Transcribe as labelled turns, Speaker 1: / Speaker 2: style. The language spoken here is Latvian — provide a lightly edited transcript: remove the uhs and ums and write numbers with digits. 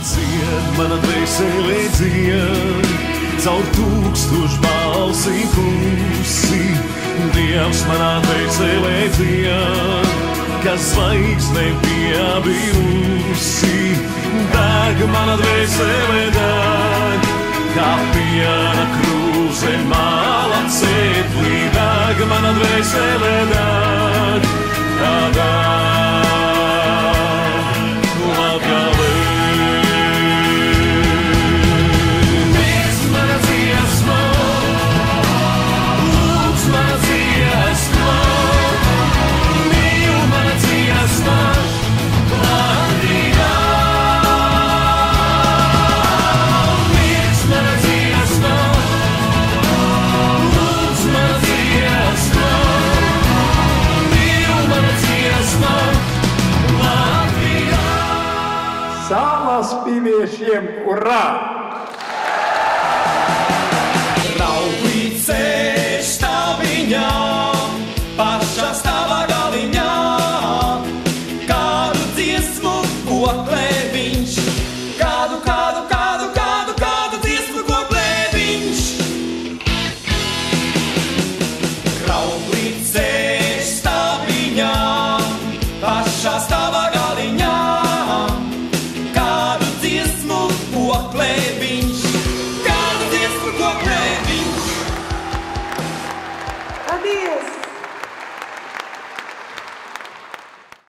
Speaker 1: Dzied, mana dvēsele dzied, caur tūkstošu balsī klusi. Dievs manā dvēselē dzied, kas zvaigzne piebijusi. Deg mana dvēsele deg, kā piena krūze māla cētlī. Deg mana dvēsele deg, kā deg Latgalē.
Speaker 2: Salas pīviešiem, urā!